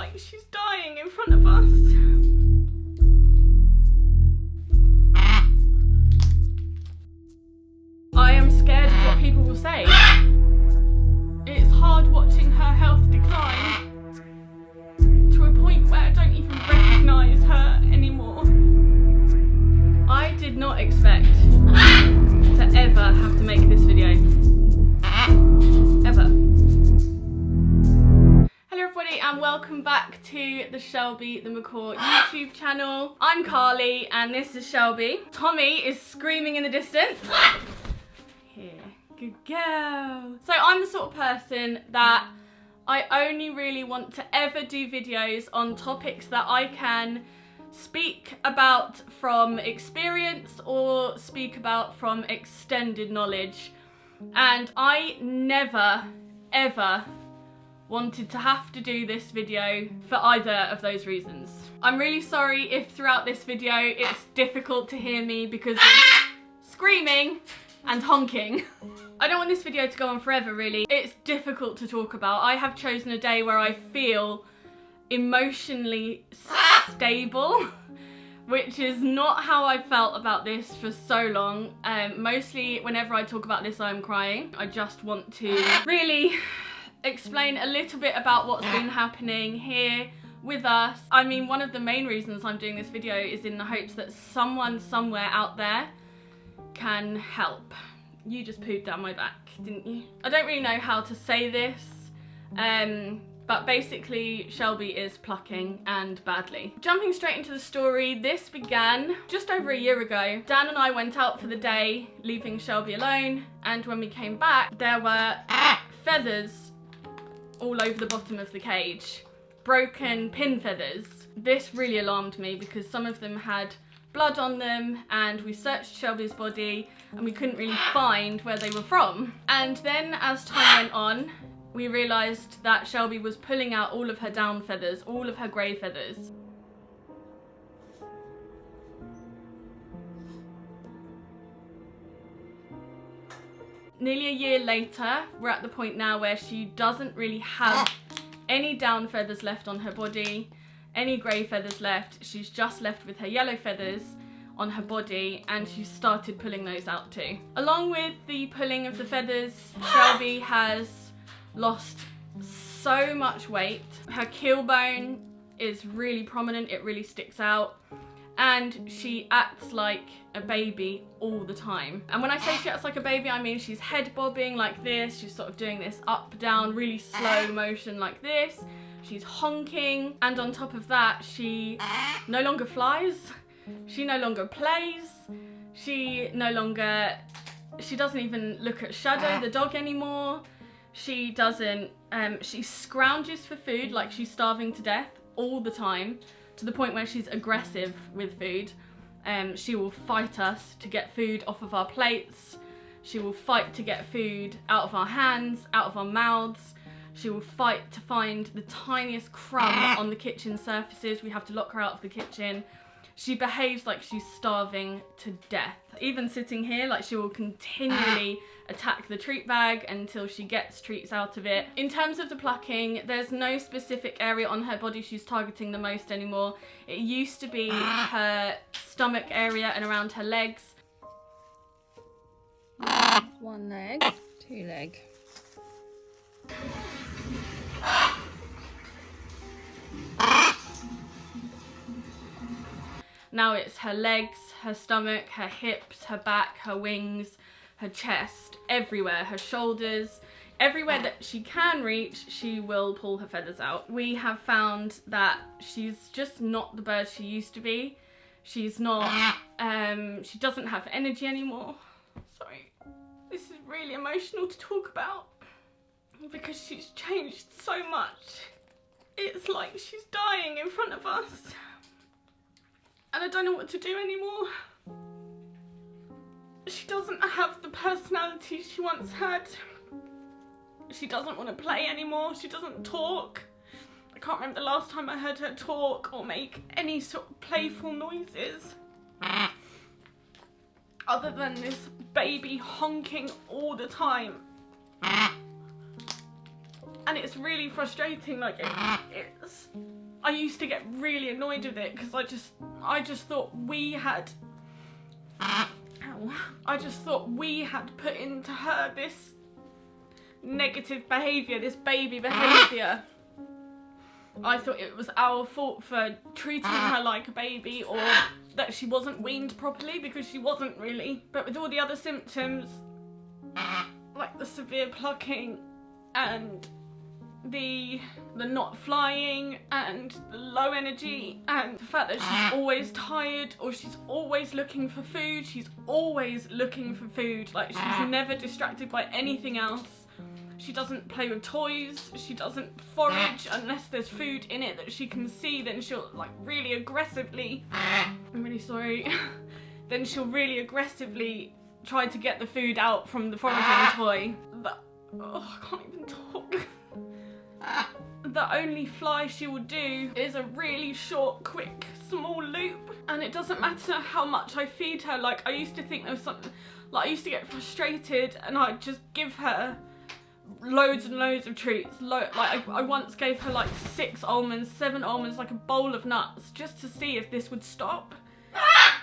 like she's dying in front of us. I am scared of what people will say. It's hard watching her health decline to a point where I don't even recognise her anymore. I did not expect to ever have to make this video. Ever. Hello everybody and welcome back to the Shelby The Macaw YouTube channel. I'm Carly and this is Shelby. Tommy is screaming in the distance. Here, good girl. So I'm the sort of person that I only really want to ever do videos on topics that I can speak about from experience or speak about from extended knowledge. And I never, ever wanted to have to do this video for either of those reasons. I'm really sorry if throughout this video it's difficult to hear me because of screaming and honking. I don't want this video to go on forever really. It's difficult to talk about. I have chosen a day where I feel emotionally stable, which is not how I felt about this for so long. Mostly whenever I talk about this I'm crying. I just want to really explain a little bit about what's been happening here with us. I mean, one of the main reasons I'm doing this video is in the hopes that someone somewhere out there can help. You just pooed down my back, didn't you? I don't really know how to say this, but basically Shelby is plucking and badly. Jumping straight into the story, this began just over a year ago. Dan and I went out for the day, leaving Shelby alone, and when we came back there were feathers all over the bottom of the cage. Broken pin feathers. This really alarmed me because some of them had blood on them and we searched Shelby's body and we couldn't really find where they were from. And then as time went on, we realised that Shelby was pulling out all of her down feathers, all of her grey feathers. Nearly a year later, we're at the point now where she doesn't really have any down feathers left on her body, any grey feathers left. She's just left with her yellow feathers on her body and she started pulling those out too. Along with the pulling of the feathers, Shelby has lost so much weight. Her keel bone is really prominent, it really sticks out, and she acts like a baby all the time. And when I say she acts like a baby, I mean she's head bobbing like this, she's sort of doing this up, down, really slow motion like this. She's honking, and on top of that, she no longer flies, she no longer plays, she doesn't even look at Shadow, the dog, anymore. She doesn't, she scrounges for food like she's starving to death all the time, to the point where she's aggressive with food. She will fight us to get food off of our plates. She will fight to get food out of our hands, out of our mouths. She will fight to find the tiniest crumb on the kitchen surfaces. We have to lock her out of the kitchen. She behaves like she's starving to death. Even sitting here, like she will continually attack the treat bag until she gets treats out of it. In terms of the plucking, there's no specific area on her body she's targeting the most anymore. It used to be her stomach area and around her legs. One leg, two leg. Now it's her legs, her stomach, her hips, her back, her wings, her chest, everywhere, her shoulders, everywhere that she can reach, she will pull her feathers out. We have found that she's just not the bird she used to be. She's not, she doesn't have energy anymore. Sorry, this is really emotional to talk about because she's changed so much. It's like she's dying in front of us. And I don't know what to do anymore. She doesn't have the personality she once had. She doesn't want to play anymore. She doesn't talk. I can't remember the last time I heard her talk or make any sort of playful noises. Other than this baby honking all the time. And it's really frustrating. Like it's I used to get really annoyed with it because I just thought we had put into her this negative behaviour, this baby behaviour. I thought it was our fault for treating her like a baby, or that she wasn't weaned properly, because she wasn't really. But with all the other symptoms, like the severe plucking and the not flying and the low energy and the fact that she's always tired, or she's always looking for food, like she's never distracted by anything else. She doesn't play with toys, she doesn't forage unless there's food in it that she can see. Then she'll like really aggressively, I'm really sorry, then she'll really aggressively try to get the food out from the foraging toy. I can't even talk. The only fly she will do is a really short, quick, small loop, and it doesn't matter how much I feed her. Like I used to think there was something, like I used to get frustrated and I'd just give her loads and loads of treats. I once gave her like 6 almonds, 7 almonds, like a bowl of nuts, just to see if this would stop.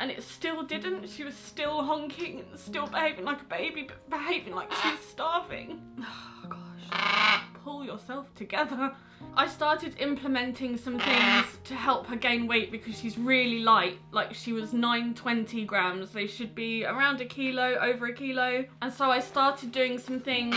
And it still didn't. She was still honking and still behaving like a baby, but behaving like she's starving. Oh gosh, pull yourself together. I started implementing some things to help her gain weight because she's really light. Like she was 920 grams. They should be around a kilo, over a kilo. And so I started doing some things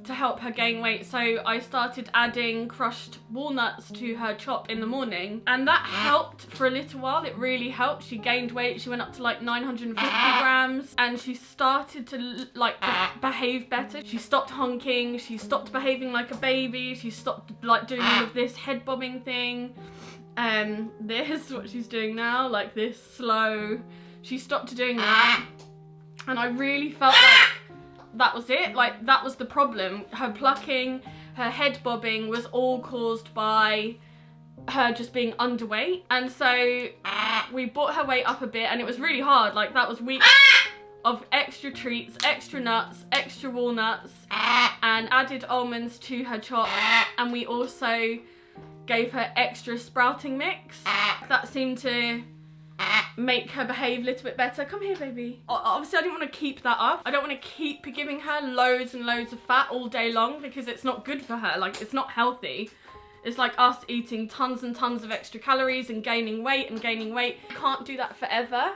to help her gain weight. So I started adding crushed walnuts to her chop in the morning, and that helped for a little while. It really helped. She gained weight. She went up to like 950 grams, and she started to like behave better. She stopped honking, she stopped behaving like a baby, she stopped like doing all of this head bobbing thing. This is what she's doing now, like this slow. She stopped doing that, and I really felt like that was it. Like that was the problem. Her plucking, her head bobbing was all caused by her just being underweight. And so we brought her weight up a bit, and it was really hard. Like that was weeks of extra treats, extra nuts, extra walnuts, and added almonds to her chop. And we also gave her extra sprouting mix. That seemed to make her behave a little bit better. Come here, baby. Obviously I didn't want to keep that up. I don't want to keep giving her loads and loads of fat all day long, because it's not good for her. Like it's not healthy. It's like us eating tons and tons of extra calories and gaining weight and gaining weight. You can't do that forever.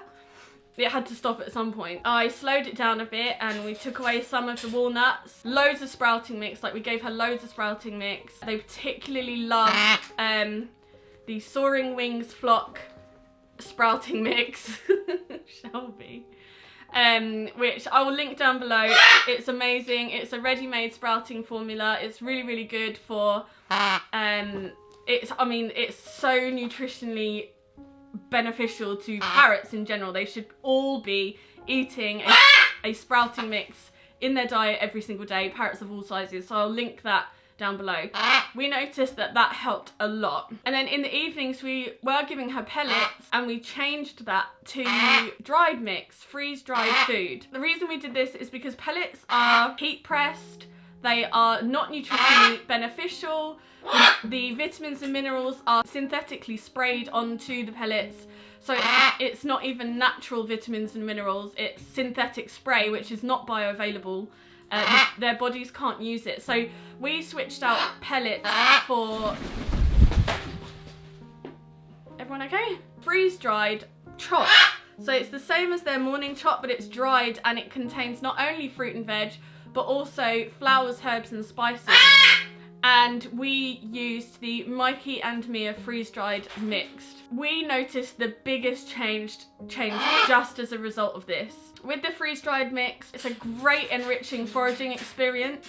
It had to stop at some point. I slowed it down a bit, and we took away some of the walnuts. Loads of sprouting mix. Like we gave her loads of sprouting mix. They particularly love the Soaring Wings Flock sprouting mix, Shelby, which I will link down below. It's amazing. It's a ready-made sprouting formula. It's really, really good for it's so nutritionally beneficial to parrots in general. They should all be eating a sprouting mix in their diet every single day, parrots of all sizes. So I'll link that down below. We noticed that helped a lot. And then in the evenings we were giving her pellets, and we changed that to dried mix, freeze-dried food. The reason we did this is because pellets are heat pressed, they are not nutritionally beneficial, the vitamins and minerals are synthetically sprayed onto the pellets, so it's not even natural vitamins and minerals, it's synthetic spray, which is not bioavailable. Their bodies can't use it. So we switched out pellets for, everyone okay? Freeze-dried chop. So it's the same as their morning chop, but it's dried, and it contains not only fruit and veg, but also flowers, herbs and spices. And we used the Mikey and Mia freeze-dried mixed. We noticed the biggest change just as a result of this. With the freeze-dried mix, it's a great enriching foraging experience.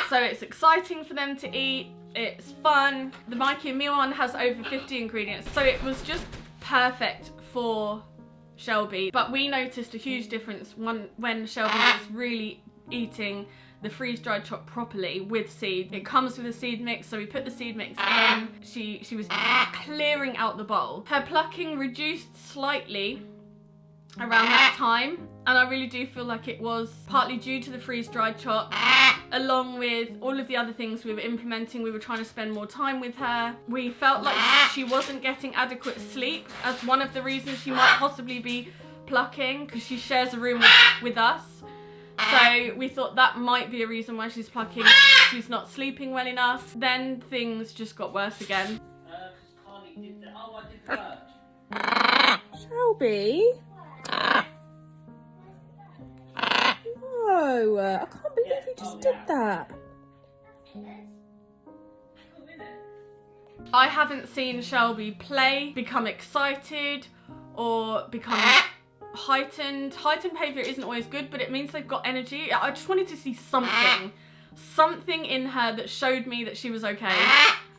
So it's exciting for them to eat, it's fun. The Mikey and Mia one has over 50 ingredients, so it was just perfect for Shelby. But we noticed a huge difference when Shelby was really eating the freeze-dried chop properly with seed. It comes with a seed mix, so we put the seed mix in. She was clearing out the bowl. Her plucking reduced slightly around that time, and I really do feel like it was partly due to the freeze-dried chop, along with all of the other things we were implementing, we were trying to spend more time with her. We felt like she wasn't getting adequate sleep as one of the reasons she might possibly be plucking, because she shares a room with us. So we thought that might be a reason why she's plucking. She's not sleeping well enough. Then things just got worse again. Shelby? No, I can't believe you just did that. I haven't seen Shelby play, become excited, or become heightened. Heightened behaviour isn't always good, but it means they've got energy. I just wanted to see something in her that showed me that she was okay.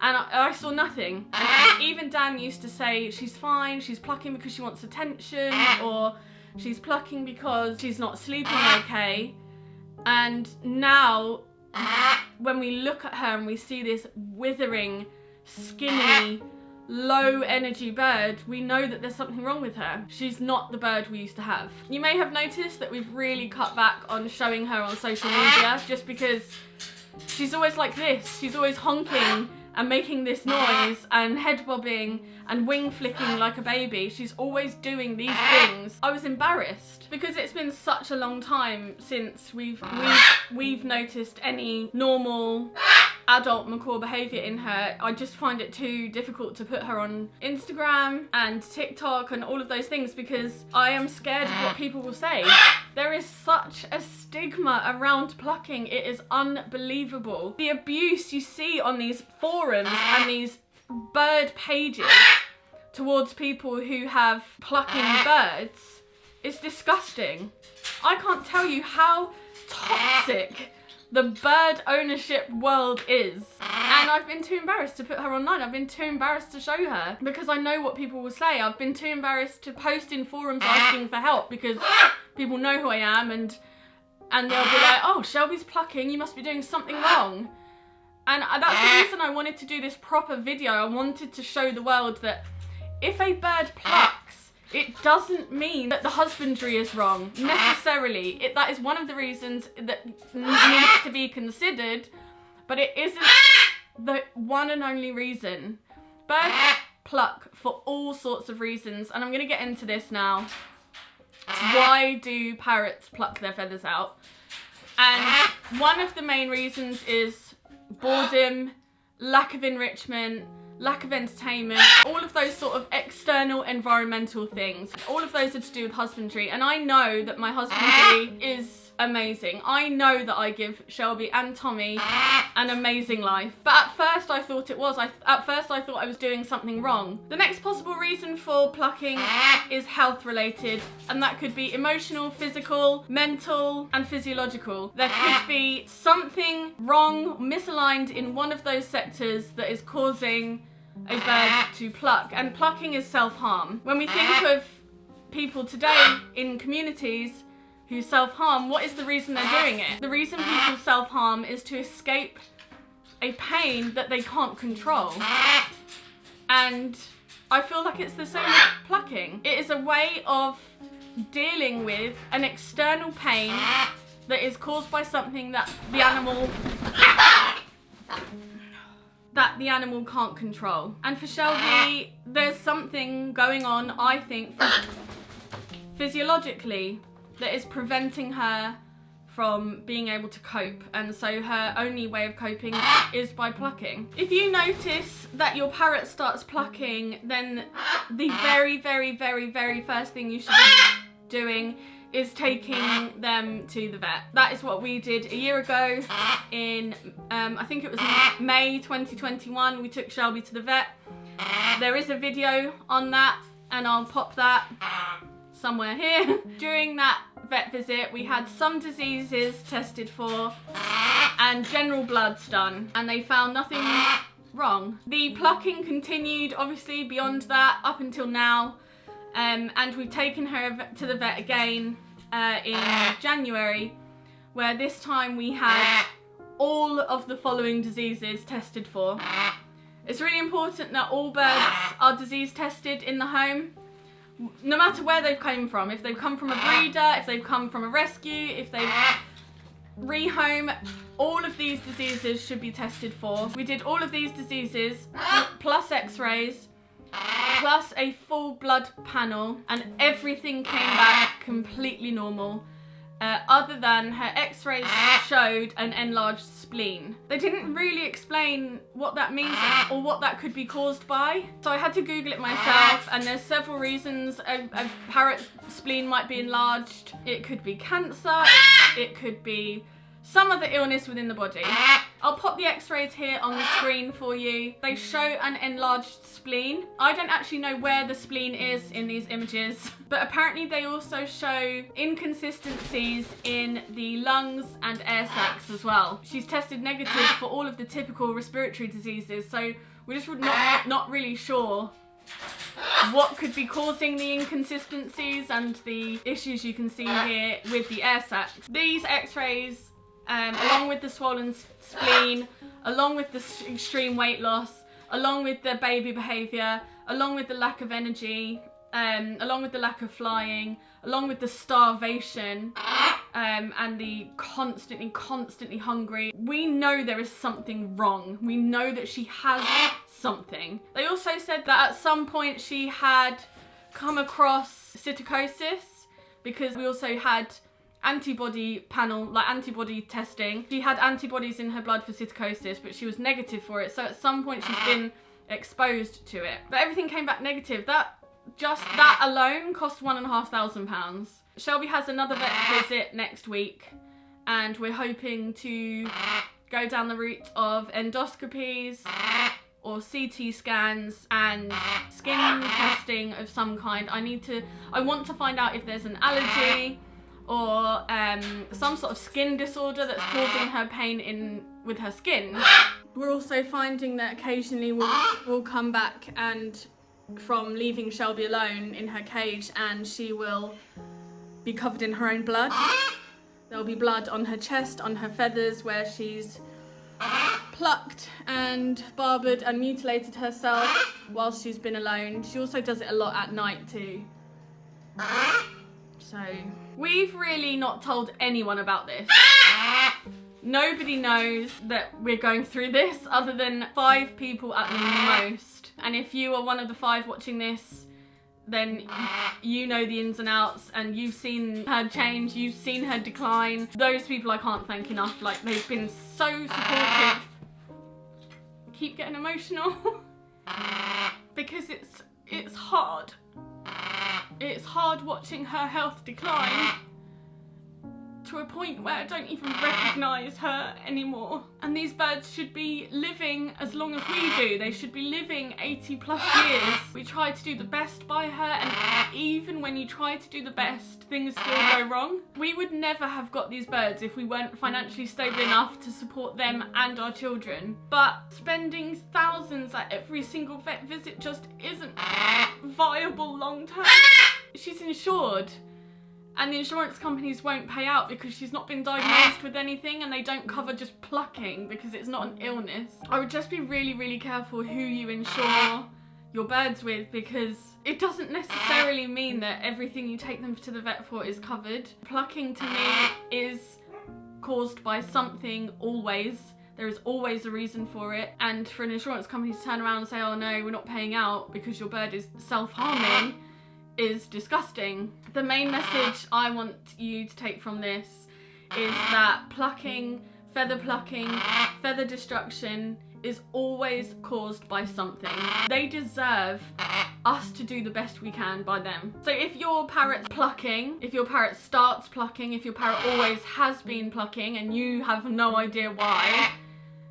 And I saw nothing. And even Dan used to say, she's fine, she's plucking because she wants attention, or she's plucking because she's not sleeping okay. And now, when we look at her and we see this withering, skinny, low energy bird, we know that there's something wrong with her. She's not the bird we used to have. You may have noticed that we've really cut back on showing her on social media, just because she's always like this. She's always honking and making this noise and head bobbing and wing flicking like a baby. She's always doing these things. I was embarrassed because it's been such a long time since we've noticed any normal adult macaw behaviour in her. I just find it too difficult to put her on Instagram and TikTok and all of those things because I am scared of what people will say. There is such a stigma around plucking. It is unbelievable. The abuse you see on these forums and these bird pages towards people who have plucking birds is disgusting. I can't tell you how toxic the bird ownership world is. And I've been too embarrassed to put her online. I've been too embarrassed to show her because I know what people will say. I've been too embarrassed to post in forums asking for help because people know who I am and they'll be like, oh, Shelby's plucking, you must be doing something wrong. And that's the reason I wanted to do this proper video. I wanted to show the world that if a bird plucks, it doesn't mean that the husbandry is wrong, necessarily. That is one of the reasons that needs to be considered, but it isn't the one and only reason. Birds pluck for all sorts of reasons, and I'm going to get into this now. Why do parrots pluck their feathers out? And one of the main reasons is boredom, lack of enrichment, lack of entertainment, all of those sort of external environmental things. All of those are to do with husbandry, and I know that my husbandry is amazing. I know that I give Shelby and Tommy an amazing life. But at first I thought it was. At first I thought I was doing something wrong. The next possible reason for plucking is health related, and that could be emotional, physical, mental, and physiological. There could be something wrong, misaligned in one of those sectors that is causing a bird to pluck, and plucking is self-harm. When we think of people today in communities who self-harm, what is the reason they're doing it? The reason people self-harm is to escape a pain that they can't control. And I feel like it's the same with plucking. It is a way of dealing with an external pain that is caused by something that the animal can't control. And for Shelby, there's something going on, I think, physiologically that is preventing her from being able to cope, and so her only way of coping is by plucking. If you notice that your parrot starts plucking, then the very, very, very, very first thing you should be doing is taking them to the vet. That is what we did a year ago in, I think it was May 2021, we took Shelby to the vet. There is a video on that, and I'll pop that somewhere here. During that vet visit, we had some diseases tested for and general bloods done, and they found nothing wrong. The plucking continued, obviously, beyond that up until now. And we've taken her to the vet again in January, where this time we had all of the following diseases tested for. It's really important that all birds are disease tested in the home, no matter where they've come from. If they've come from a breeder, if they've come from a rescue, if they've Rehome, all of these diseases should be tested for. We did all of these diseases, plus x-rays, plus a full blood panel, and everything came back completely normal. Other than her x-rays showed an enlarged spleen. They didn't really explain what that means or what that could be caused by. So I had to Google it myself, and there's several reasons a parrot's spleen might be enlarged. It could be cancer, it could be some other illness within the body. I'll pop the x-rays here on the screen for you. They show an enlarged spleen. I don't actually know where the spleen is in these images, but apparently they also show inconsistencies in the lungs and air sacs as well. She's tested negative for all of the typical respiratory diseases, so we're just not really sure what could be causing the inconsistencies and the issues you can see here with the air sacs. These x-rays, along with the swollen spleen, along with the extreme weight loss, along with the baby behaviour, along with the lack of energy, along with the lack of flying, along with the starvation, and the constantly hungry. We know there is something wrong. We know that she has something. They also said that at some point she had come across psittacosis, because we also had antibody panel, like antibody testing. She had antibodies in her blood for psittacosis, but she was negative for it. So at some point she's been exposed to it. But everything came back negative. Just that alone cost £1,500. Shelby has another vet visit next week, and we're hoping to go down the route of endoscopies or CT scans and skin testing of some kind. I want to find out if there's an allergy or some sort of skin disorder that's causing her pain with her skin. We're also finding that occasionally we'll come back and from leaving Shelby alone in her cage, and she will be covered in her own blood. There'll be blood on her chest, on her feathers, where she's plucked and barbered and mutilated herself whilst she's been alone. She also does it a lot at night too. So we've really not told anyone about this. Nobody knows that we're going through this other than 5 people at the most. And if you are one of the 5 watching this, then you know the ins and outs, and you've seen her change, you've seen her decline. Those people I can't thank enough. Like, they've been so supportive. Keep getting emotional because it's hard. It's hard watching her health decline to a point where I don't even recognise her anymore. And these birds should be living as long as we do. They should be living 80 plus years. We try to do the best by her, and even when you try to do the best, things still go wrong. We would never have got these birds if we weren't financially stable enough to support them and our children. But spending thousands at every single vet visit just isn't viable long term. She's insured, and the insurance companies won't pay out because she's not been diagnosed with anything, and they don't cover just plucking because it's not an illness. I would just be really, really careful who you insure your birds with, because it doesn't necessarily mean that everything you take them to the vet for is covered. Plucking to me is caused by something always. There is always a reason for it, and for an insurance company to turn around and say, oh no, we're not paying out because your bird is self-harming, is disgusting. The main message I want you to take from this is that plucking, feather destruction is always caused by something. They deserve us to do the best we can by them. So if your parrot's plucking, if your parrot starts plucking, if your parrot always has been plucking and you have no idea why,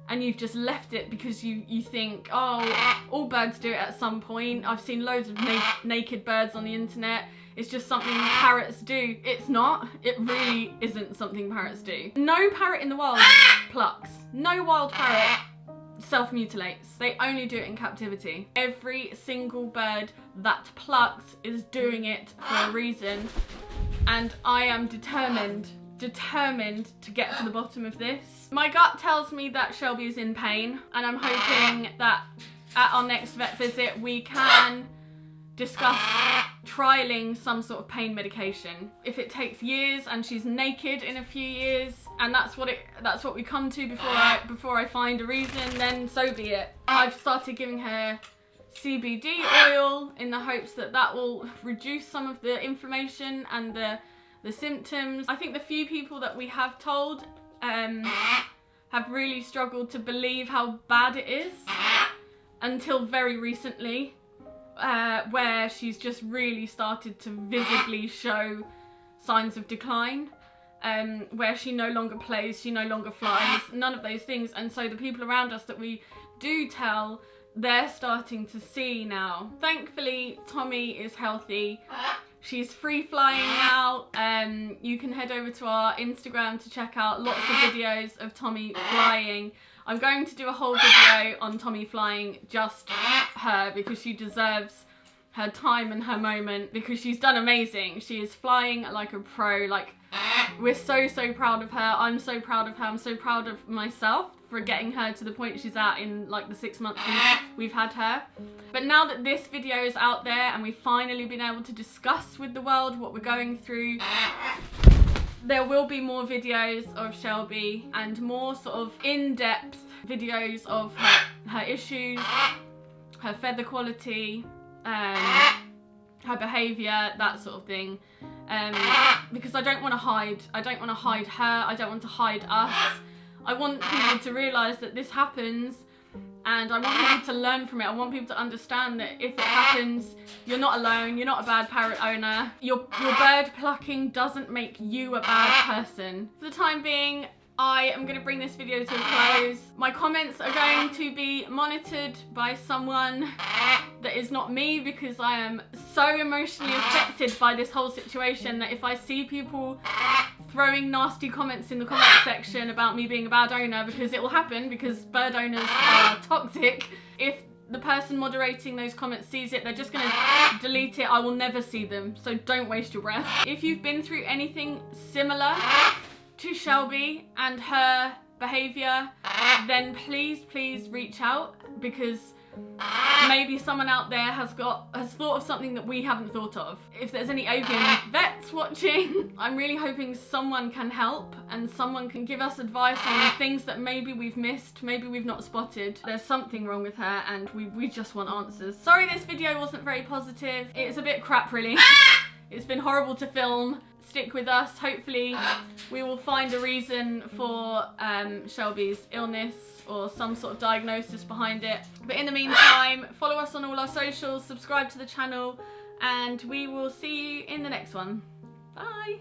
and you've just left it because you think, oh, all birds do it at some point. I've seen loads of naked birds on the internet. It's just something parrots do. It's not. It really isn't something parrots do. No parrot in the world plucks. No wild parrot self-mutilates. They only do it in captivity. Every single bird that plucks is doing it for a reason, and I am determined to get to the bottom of this. My gut tells me that Shelby is in pain, and I'm hoping that at our next vet visit we can discuss trialing some sort of pain medication. If it takes years and she's naked in a few years, and that's what we come to before I find a reason, then so be it. I've started giving her CBD oil in the hopes that that will reduce some of the inflammation and the symptoms. I think the few people that we have told have really struggled to believe how bad it is until very recently, where she's just really started to visibly show signs of decline, where she no longer plays, she no longer flies, none of those things. And so the people around us that we do tell, they're starting to see now. Thankfully, Tommy is healthy. She's free flying now. You can head over to our Instagram to check out lots of videos of Tommy flying. I'm going to do a whole video on Tommy flying, just her, because she deserves her time and her moment, because she's done amazing. She is flying like a pro. Like, we're so proud of her. I'm so proud of her. I'm so proud of myself for getting her to the point she's at in like the 6 months we've had her. But now that this video is out there and we've finally been able to discuss with the world what we're going through, there will be more videos of Shelby and more sort of in-depth videos of her issues, her feather quality, her behaviour, that sort of thing. Because I don't want to hide. I don't want to hide her. I don't want to hide us. I want people to realise that this happens, and I want people to learn from it. I want people to understand that if it happens, you're not alone. You're not a bad parrot owner. Your bird plucking doesn't make you a bad person. For the time being, I am going to bring this video to a close. My comments are going to be monitored by someone that is not me, because I am so emotionally affected by this whole situation that if I see people throwing nasty comments in the comment section about me being a bad owner, because it will happen, because bird owners are toxic, if the person moderating those comments sees it, they're just going to delete it. I will never see them, so don't waste your breath. If you've been through anything similar to Shelby and her behaviour, then please reach out, because maybe someone out there has thought of something that we haven't thought of. If there's any avian vets watching, I'm really hoping someone can help and someone can give us advice on things that maybe we've missed, maybe we've not spotted. There's something wrong with her and we just want answers. Sorry this video wasn't very positive. It's a bit crap really. It's been horrible to film. Stick with us. Hopefully we will find a reason for Shelby's illness or some sort of diagnosis behind it. But in the meantime, follow us on all our socials, subscribe to the channel, and we will see you in the next one. Bye.